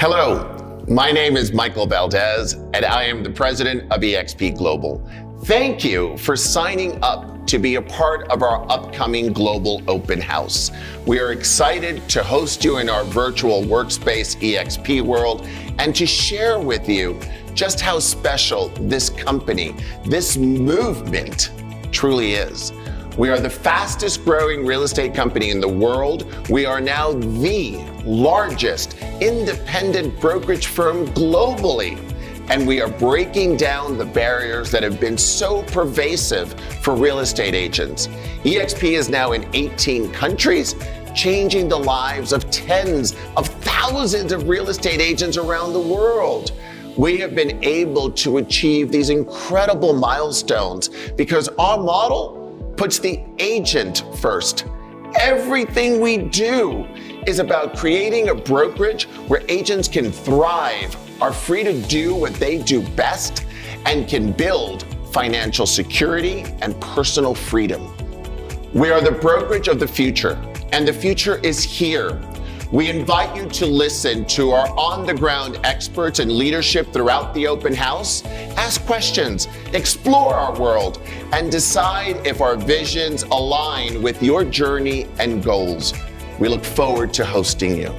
Hello, my name is Michael Valdez, and I am the president of eXp Global. Thank you for signing up to be a part of our upcoming Global Open House. We are excited to host you in our virtual workspace eXp world and to share with you just how special this company, this movement truly is. We are the fastest growing real estate company in the world. We are now the largest independent brokerage firm globally. And we are breaking down the barriers that have been so pervasive for real estate agents. eXp is now in 18 countries, changing the lives of tens of thousands of real estate agents around the world. We have been able to achieve these incredible milestones because our model puts the agent first. Everything we do is about creating a brokerage where agents can thrive, are free to do what they do best, and can build financial security and personal freedom. We are the brokerage of the future, and the future is here. We invite you to listen to our on-the-ground experts and leadership throughout the open house, ask questions, explore our world, and decide if our visions align with your journey and goals. We look forward to hosting you.